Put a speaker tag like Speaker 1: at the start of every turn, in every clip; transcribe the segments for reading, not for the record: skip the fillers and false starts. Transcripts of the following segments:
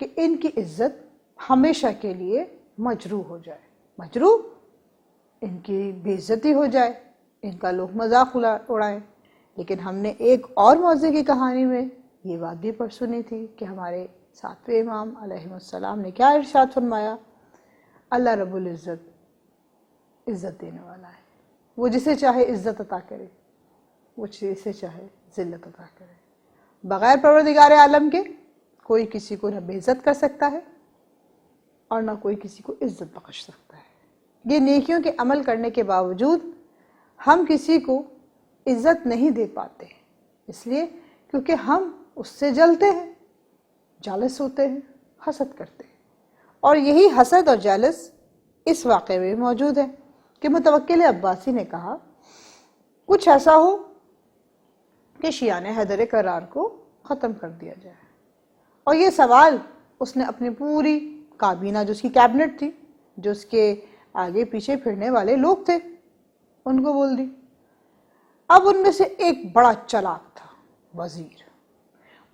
Speaker 1: کہ ان کی عزت ہمیشہ کے لیے مجروح ہو جائے، مجروح، ان کی بے عزتی ہو جائے، ان کا لوگ مذاق اڑائیں۔ لیکن ہم نے ایک اور موضوع کی کہانی میں یہ بات بھی پڑھ سنی تھی کہ ہمارے ساتویں امام علیہ السلام نے کیا ارشاد فرمایا، اللہ رب العزت عزت دینے والا ہے، وہ جسے چاہے عزت عطا کرے، وہ جسے چاہے ذلت عطا کرے۔ بغیر پروردگار عالم کے کوئی کسی کو نہ بے عزت کر سکتا ہے اور نہ کوئی کسی کو عزت بخش سکتا ہے۔ یہ نیکیوں کے عمل کرنے کے باوجود ہم کسی کو عزت نہیں دے پاتے، اس لیے کیونکہ ہم اس سے جلتے ہیں، جالس ہوتے ہیں، حسد کرتے ہیں۔ اور یہی حسد اور جالس اس واقعے میں موجود ہے کہ متوکل عباسی نے کہا کچھ ایسا ہو کہ شیعان حیدر کرار کو ختم کر دیا جائے، اور یہ سوال اس نے اپنی پوری کابینہ، جو اس کی کیبنٹ تھی، جو اس کے آگے پیچھے پھرنے والے لوگ تھے، ان کو بول دی۔ اب ان میں سے ایک بڑا چلاک تھا وزیر،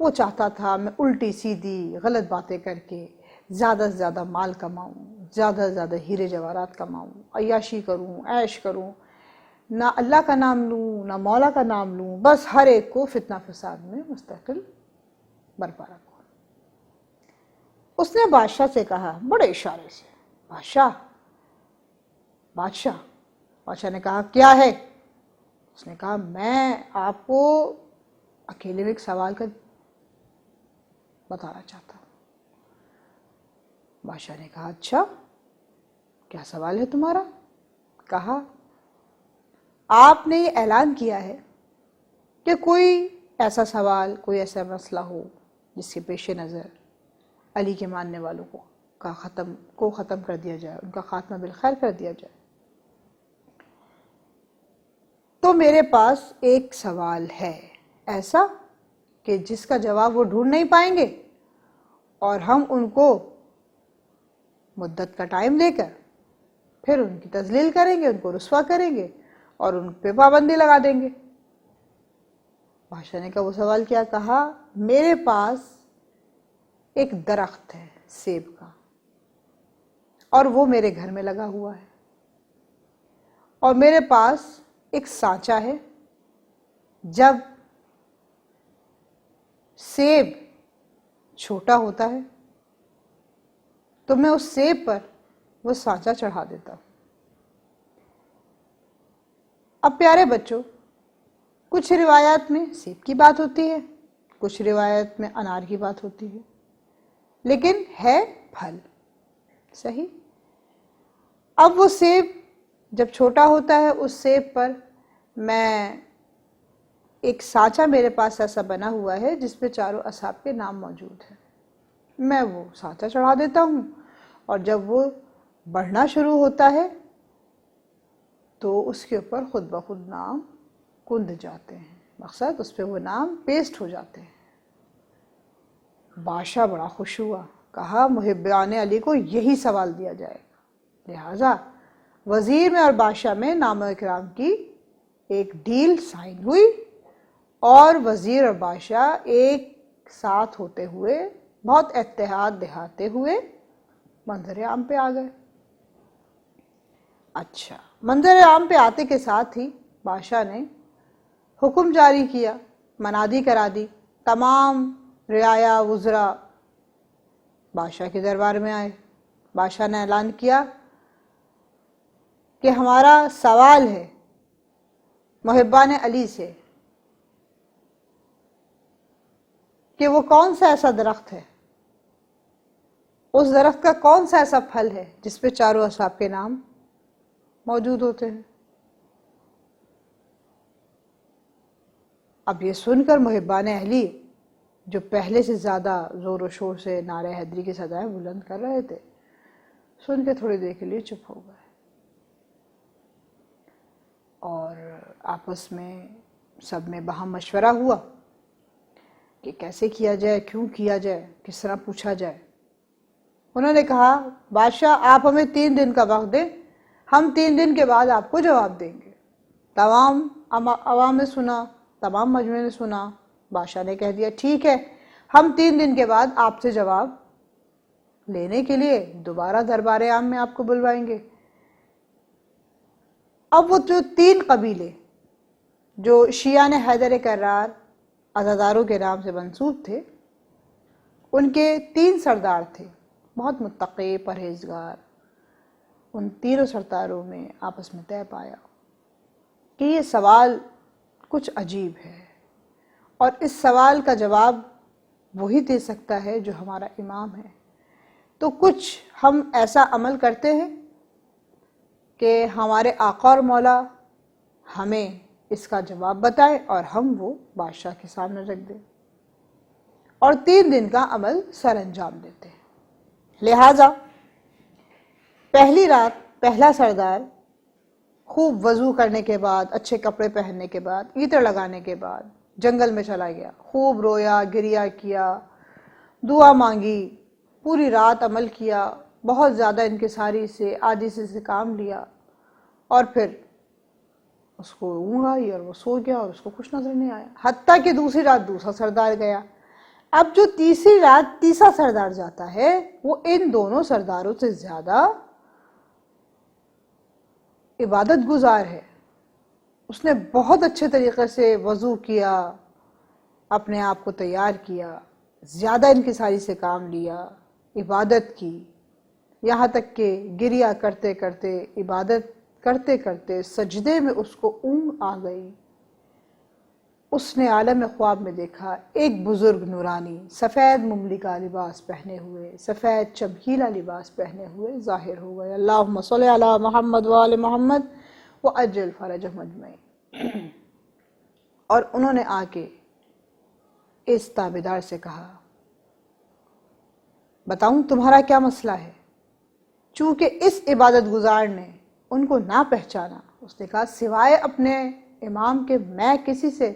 Speaker 1: وہ چاہتا تھا میں الٹی سیدھی غلط باتیں کر کے زیادہ سے زیادہ مال کماؤں، زیادہ سے زیادہ ہیرے جواہرات کماؤں، عیاشی کروں، عیش کروں، نہ اللہ کا نام لوں نہ مولا کا نام لوں، بس ہر ایک کو فتنہ فساد میں مستقل برپا رکھوں۔ اس نے بادشاہ سے کہا بڑے اشارے سے، بادشاہ نے کہا کیا ہے؟ اس نے کہا میں آپ کو اکیلے میں ایک سوال کا بتانا چاہتا ہوں۔ بادشاہ نے کہا اچھا کیا سوال ہے تمہارا؟ کہا آپ نے یہ اعلان کیا ہے کہ کوئی ایسا سوال، کوئی ایسا مسئلہ ہو جس کے پیش نظر علی کے ماننے والوں کو ختم کر دیا جائے، ان کا خاتمہ بالخیر کر دیا جائے، تو میرے پاس ایک سوال ہے ایسا کہ جس کا جواب وہ ڈھونڈ نہیں پائیں گے، اور ہم ان کو مدت کا ٹائم دے کر پھر ان کی تذلیل کریں گے، ان کو رسوا کریں گے اور ان پہ پابندی لگا دیں گے۔ بادشاہ نے کہا وہ سوال کیا؟ کہا میرے پاس ایک درخت ہے سیب کا، اور وہ میرے گھر میں لگا ہوا ہے، اور میرے پاس ایک سانچہ ہے، جب سیب چھوٹا ہوتا ہے تو میں اس سیب پر وہ سانچہ چڑھا دیتا ہوں۔ اب پیارے بچوں، کچھ روایات میں سیب کی بات ہوتی ہے، کچھ روایت میں انار کی بات ہوتی ہے، لیکن ہے پھل، صحیح؟ اب وہ سیب جب چھوٹا ہوتا ہے، اس سیب پر میں ایک سانچہ میرے پاس ایسا بنا ہوا ہے جس پہ چاروں اصحاب کے نام موجود ہیں، میں وہ سانچہ چڑھا دیتا ہوں، اور جب وہ بڑھنا شروع ہوتا ہے تو اس کے اوپر خود بخود نام کند جاتے ہیں، مقصد اس پہ وہ نام پیسٹ ہو جاتے ہیں۔ بادشاہ بڑا خوش ہوا، کہا محبان علی کو یہی سوال دیا جائے گا، لہٰذا وزیر میں اور بادشاہ میں نام و اکرام کی ایک ڈیل سائن ہوئی، اور وزیر اور بادشاہ ایک ساتھ ہوتے ہوئے، بہت اتحاد دکھاتے ہوئے منظر عام پہ آ گئے۔ اچھا، منظر عام پہ آتے کے ساتھ ہی بادشاہ نے حکم جاری کیا، منادی کرا دی، تمام رعایا وزراء بادشاہ کے دربار میں آئے۔ بادشاہ نے اعلان کیا کہ ہمارا سوال ہے محبان علی سے کہ وہ کون سا ایسا درخت ہے، اس درخت کا کون سا ایسا پھل ہے جس پہ چاروں اصحاب کے نام موجود ہوتے ہیں۔ اب یہ سن کر محبان اہلی، جو پہلے سے زیادہ زور و شور سے نعرہ حیدری کی صدائیں بلند کر رہے تھے، سن کے تھوڑی دیر کے لیے چپ ہو گئے، اور آپس میں سب میں باہم مشورہ ہوا کہ کیسے کیا جائے، کیوں کیا جائے، کس طرح پوچھا جائے۔ انہوں نے کہا بادشاہ آپ ہمیں 3 دن کا وقت دیں، ہم 3 دن کے بعد آپ کو جواب دیں گے۔ تمام عوام نے سنا، تمام مجمع نے سنا، بادشاہ نے کہہ دیا ٹھیک ہے، ہم 3 دن کے بعد آپ سے جواب لینے کے لیے دوبارہ دربار عام میں آپ کو بلوائیں گے۔ اب وہ جو 3 قبیلے جو شیعان حیدر کرار عزاداروں کے نام سے منسوب تھے، ان کے 3 سردار تھے، بہت متقی پرہیزگار۔ ان تینوں سرداروں میں آپس میں طے پایا کہ یہ سوال کچھ عجیب ہے، اور اس سوال کا جواب وہی دے سکتا ہے جو ہمارا امام ہے۔ تو کچھ ہم ایسا عمل کرتے ہیں کہ ہمارے آقا اور مولا ہمیں اس کا جواب بتائے اور ہم وہ بادشاہ کے سامنے رکھ دیں، اور 3 دن کا عمل سر انجام دیتے ہیں۔ لہٰذا پہلی رات پہلا سردار خوب وضو کرنے کے بعد، اچھے کپڑے پہننے کے بعد، عطر لگانے کے بعد جنگل میں چلا گیا، خوب رویا گریا کیا، دعا مانگی، پوری رات عمل کیا، بہت زیادہ انکساری سے عاجزی سے کام لیا، اور پھر اس کو اونگ آئی اور وہ سو گیا اور اس کو کچھ نظر نہیں آیا، حتیٰ کہ دوسری رات دوسرا سردار گیا۔ اب جو تیسری رات تیسرا سردار جاتا ہے وہ ان دونوں سرداروں سے زیادہ عبادت گزار ہے۔ اس نے بہت اچھے طریقے سے وضو کیا، اپنے آپ کو تیار کیا، زیادہ انکساری سے کام لیا، عبادت کی، یہاں تک کہ گریا کرتے کرتے، عبادت کرتے کرتے سجدے میں اس کو اونگ آ گئی۔ اس نے عالم خواب میں دیکھا ایک بزرگ نورانی سفید مملی کا لباس پہنے ہوئے، سفید چمکیلا لباس پہنے ہوئے ظاہر ہو گئے۔ اللہم صلی علی محمد وآل محمد وعجل فرجہم اجمعین۔ اور انہوں نے آ کے اس تابعدار سے کہا، بتاؤں تمہارا کیا مسئلہ ہے؟ چونکہ اس عبادت گزار نے ان کو نہ پہچانا، اس نے کہا سوائے اپنے امام کے میں کسی سے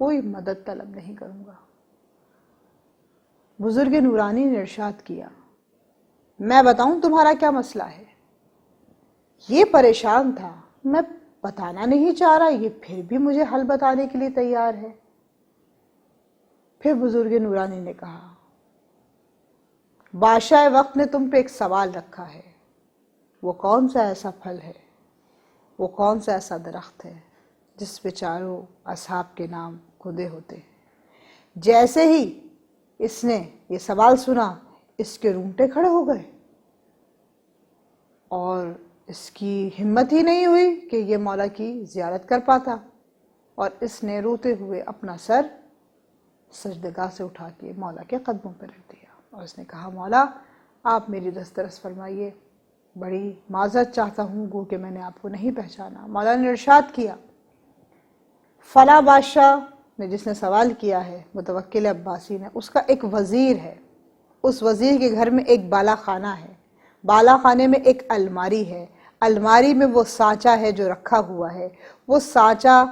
Speaker 1: کوئی مدد طلب نہیں کروں گا۔ بزرگ نورانی نے ارشاد کیا، میں بتاؤں تمہارا کیا مسئلہ ہے؟ یہ پریشان تھا، میں بتانا نہیں چاہ رہا، یہ پھر بھی مجھے حل بتانے کے لیے تیار ہے۔ پھر بزرگ نورانی نے کہا، بادشاہ وقت نے تم پہ ایک سوال رکھا ہے، وہ کون سا ایسا پھل ہے، وہ کون سا ایسا درخت ہے جس پہ چاروں اصحاب کے نام کھدے ہوتے ہیں؟ جیسے ہی اس نے یہ سوال سنا، اس کے رونگٹے کھڑے ہو گئے، اور اس کی ہمت ہی نہیں ہوئی کہ یہ مولا کی زیارت کر پاتا، اور اس نے روتے ہوئے اپنا سر سجدگاہ سے اٹھا کے مولا کے قدموں پہ رکھ دیا، اور اس نے کہا، مولا آپ میری دسترس فرمائیے، بڑی معذرت چاہتا ہوں گو کہ میں نے آپ کو نہیں پہچانا۔ مولا نے ارشاد کیا، فلاں بادشاہ نے جس نے سوال کیا ہے، متوکل عباسی نے، اس کا ایک وزیر ہے، اس وزیر کے گھر میں ایک بالا خانہ ہے، بالا خانے میں ایک الماری ہے، الماری میں وہ سانچہ ہے جو رکھا ہوا ہے، وہ سانچہ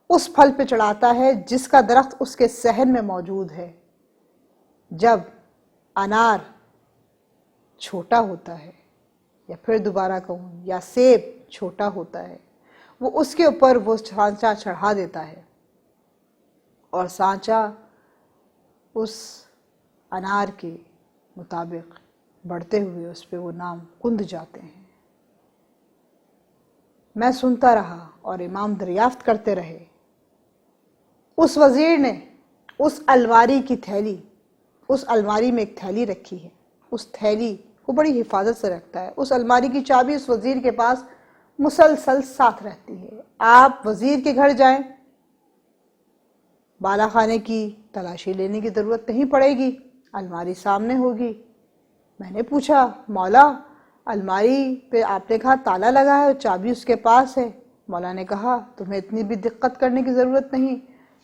Speaker 1: اس پھل پہ چڑھاتا ہے جس کا درخت اس کے صحن میں موجود ہے۔ جب انار چھوٹا ہوتا ہے، یا پھر دوبارہ کہوں یا سیب چھوٹا ہوتا ہے، وہ اس کے اوپر وہ سانچہ چڑھا دیتا ہے، اور سانچہ اس انار کے مطابق بڑھتے ہوئے اس پہ وہ نام کند جاتے ہیں۔ میں سنتا رہا اور امام دریافت کرتے رہے۔ اس وزیر نے اس الماری کی تھیلی، اس الماری میں ایک تھیلی رکھی ہے، اس تھیلی کو بڑی حفاظت سے رکھتا ہے، اس الماری کی چابی اس وزیر کے پاس مسلسل ساتھ رہتی ہے۔ آپ وزیر کے گھر جائیں، بالا خانے کی تلاشی لینے کی ضرورت نہیں پڑے گی، الماری سامنے ہوگی۔ میں نے پوچھا، مولا الماری پہ آپ نے کہا تالا لگا ہے اور چابی اس کے پاس ہے۔ مولا نے کہا، تمہیں اتنی بھی دقت کرنے کی ضرورت نہیں،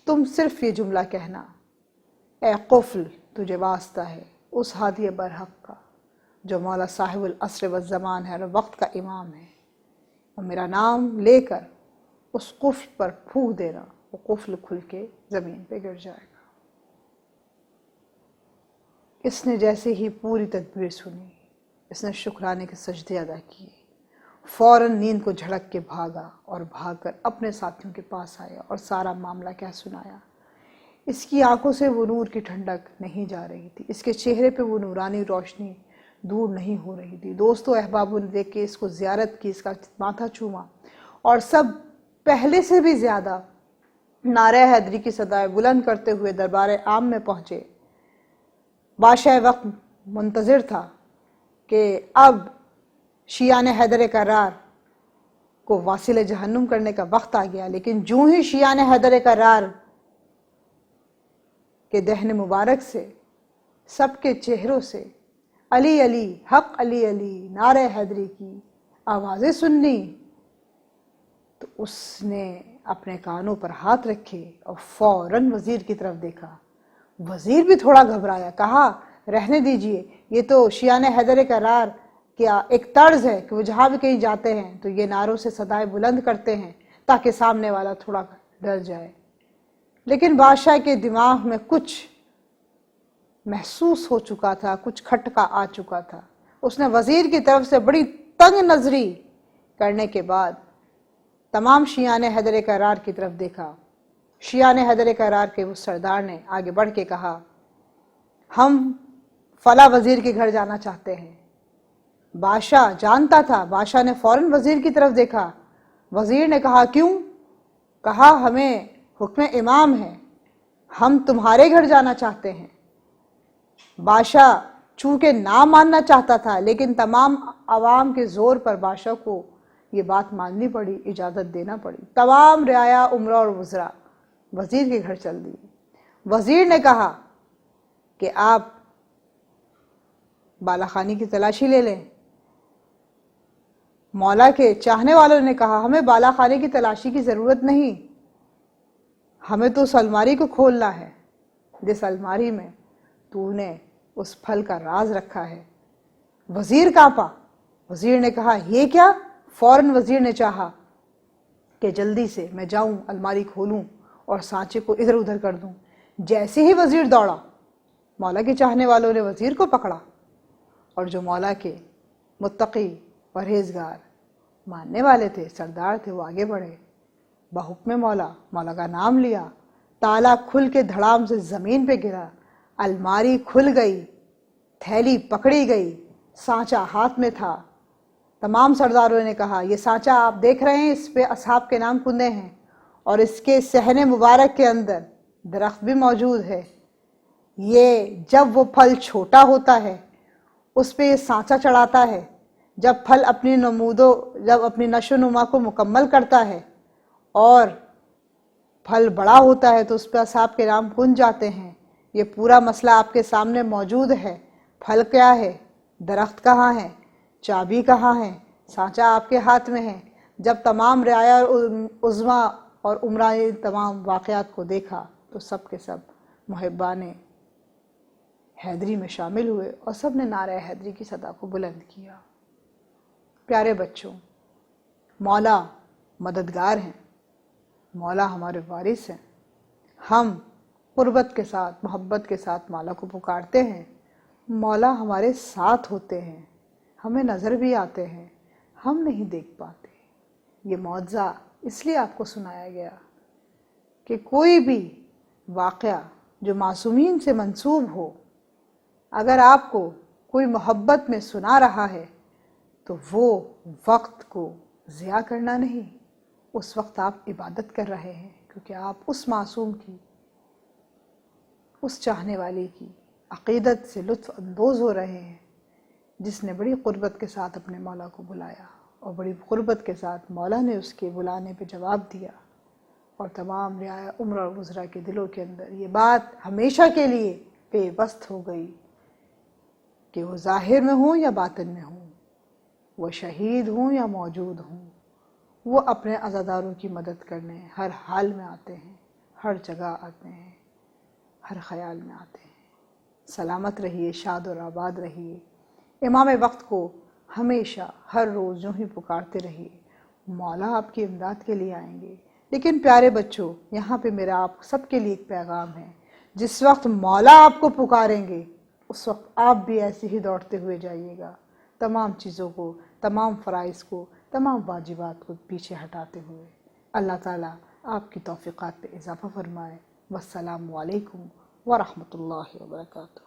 Speaker 1: تم صرف یہ جملہ کہنا، اے قفل تجھے واسطہ ہے اس ہادی برحق کا جو مولا صاحب العصر والزمان ہے اور وقت کا امام ہے، اور میرا نام لے کر اس قفل پر پھونک دینا، وہ قفل کھل کے زمین پہ گر جائے گا۔ اس نے جیسے ہی پوری تدبیر سنی، اس نے شکرانے کے سجدے ادا کیے، فوراً نیند کو جھڑک کے بھاگا، اور بھاگ کر اپنے ساتھیوں کے پاس آیا اور سارا معاملہ کیا سنایا۔ اس کی آنکھوں سے وہ نور کی ٹھنڈک نہیں جا رہی تھی، اس کے چہرے پہ وہ نورانی روشنی دور نہیں ہو رہی تھی۔ دوستوں احبابوں نے دیکھ کے اس کو زیارت کی، اس کا ماتھا چوما، اور سب پہلے سے بھی زیادہ نعرہ حیدری کی صدائیں بلند کرتے ہوئے دربار عام میں پہنچے۔ بادشاہ وقت منتظر تھا کہ اب شیعان حیدر کرار کو واصل جہنم کرنے کا وقت آ گیا، لیکن جو ہی شیعان حیدر کرار کے دہن مبارک سے سب کے چہروں سے علی علی حق علی علی نعرہ حیدری کی آوازیں سننی، تو اس نے اپنے کانوں پر ہاتھ رکھے اور فوراً وزیر کی طرف دیکھا۔ وزیر بھی تھوڑا گھبرایا، کہا رہنے دیجئے، یہ تو شیعان حیدر کرار کیا ایک طرز ہے کہ وہ جہاں بھی کہیں جاتے ہیں تو یہ نعروں سے صدائیں بلند کرتے ہیں تاکہ سامنے والا تھوڑا ڈر جائے۔ لیکن بادشاہ کے دماغ میں کچھ محسوس ہو چکا تھا، کچھ کھٹکا آ چکا تھا۔ اس نے وزیر کی طرف سے بڑی تنگ نظری کرنے کے بعد تمام شیعان حیدر کرار کی طرف دیکھا۔ شیعان حیدر کرار کے اس سردار نے آگے بڑھ کے کہا، ہم فلاں وزیر کے گھر جانا چاہتے ہیں۔ بادشاہ جانتا تھا، بادشاہ نے فوراً وزیر کی طرف دیکھا۔ وزیر نے کہا کیوں؟ کہا ہمیں حکم امام ہے، ہم تمہارے گھر جانا چاہتے ہیں۔ بادشاہ چونکہ نہ ماننا چاہتا تھا، لیکن تمام عوام کے زور پر بادشاہ کو یہ بات ماننی پڑی، اجازت دینا پڑی۔ تمام رعایا، امراء اور وزراء وزیر کے گھر چل دیے۔ وزیر نے کہا کہ آپ بالا خانی کی تلاشی لے لیں۔ مولا کے چاہنے والوں نے کہا ہمیں بالا خانے کی تلاشی کی ضرورت نہیں، ہمیں تو اس الماری کو کھولنا ہے جس الماری میں تو نے اس پھل کا راز رکھا ہے۔ وزیر کانپا۔ وزیر نے کہا یہ کیا؟ فوراً وزیر نے چاہا کہ جلدی سے میں جاؤں، الماری کھولوں اور سانچے کو ادھر ادھر کر دوں۔ جیسے ہی وزیر دوڑا، مولا کے چاہنے والوں نے وزیر کو پکڑا، اور جو مولا کے متقی، پرہیزگار، ماننے والے تھے، سردار تھے، وہ آگے بڑھے۔ بحکم مولا، مولا کا نام لیا، تالا کھل کے دھڑام سے زمین پہ گرا، الماری کھل گئی، تھیلی پکڑی گئی، سانچہ ہاتھ میں تھا۔ تمام سرداروں نے کہا یہ سانچہ آپ دیکھ رہے ہیں، اس پہ اصحاب کے نام کندے ہیں، اور اس کے صحن مبارک کے اندر درخت بھی موجود ہے۔ یہ جب وہ پھل چھوٹا ہوتا ہے اس پہ یہ سانچہ چڑھاتا ہے، جب پھل اپنی نشو و نما کو مکمل کرتا ہے اور پھل بڑا ہوتا ہے تو اس پہ اصحاب کے نام کن جاتے ہیں۔ یہ پورا مسئلہ آپ کے سامنے موجود ہے۔ پھل کیا ہے؟ درخت کہاں ہے؟ چابی کہاں ہے؟ سانچہ آپ کے ہاتھ میں ہے۔ جب تمام رعایا عظمیٰ اور امراء نے تمام واقعات کو دیکھا تو سب کے سب محبان حیدری میں شامل ہوئے اور سب نے نعرہ حیدری کی صدا کو بلند کیا۔ پیارے بچوں، مولا مددگار ہیں، مولا ہمارے وارث ہیں۔ ہم قربت کے ساتھ، محبت کے ساتھ مولا کو پکارتے ہیں، مولا ہمارے ساتھ ہوتے ہیں، ہمیں نظر بھی آتے ہیں، ہم نہیں دیکھ پاتے۔ یہ معجزہ اس لیے آپ کو سنایا گیا کہ کوئی بھی واقعہ جو معصومین سے منسوب ہو، اگر آپ کو کوئی محبت میں سنا رہا ہے تو وہ وقت کو ضیاع کرنا نہیں، اس وقت آپ عبادت کر رہے ہیں، کیونکہ آپ اس معصوم کی، اس چاہنے والے کی عقیدت سے لطف اندوز ہو رہے ہیں جس نے بڑی قربت کے ساتھ اپنے مولا کو بلایا، اور بڑی قربت کے ساتھ مولا نے اس کے بلانے پہ جواب دیا، اور تمام رعایا امراء اور وزراء کے دلوں کے اندر یہ بات ہمیشہ کے لیے بے بست ہو گئی کہ وہ ظاہر میں ہوں یا باطن میں ہوں، وہ شہید ہوں یا موجود ہوں، وہ اپنے عزاداروں کی مدد کرنے ہر حال میں آتے ہیں، ہر جگہ آتے ہیں، ہر خیال میں آتے ہیں۔ سلامت رہیے، شاد اور آباد رہیے، امام وقت کو ہمیشہ ہر روز یوں ہی پکارتے رہیے، مولا آپ کی امداد کے لیے آئیں گے۔ لیکن پیارے بچوں، یہاں پہ میرا آپ سب کے لیے ایک پیغام ہے، جس وقت مولا آپ کو پکاریں گے اس وقت آپ بھی ایسے ہی دوڑتے ہوئے جائیے گا، تمام چیزوں کو، تمام فرائض کو، تمام واجبات کو پیچھے ہٹاتے ہوئے۔ اللہ تعالیٰ آپ کی توفیقات پہ اضافہ فرمائے۔ والسلام علیکم ورحمۃ اللہ وبرکاتہ۔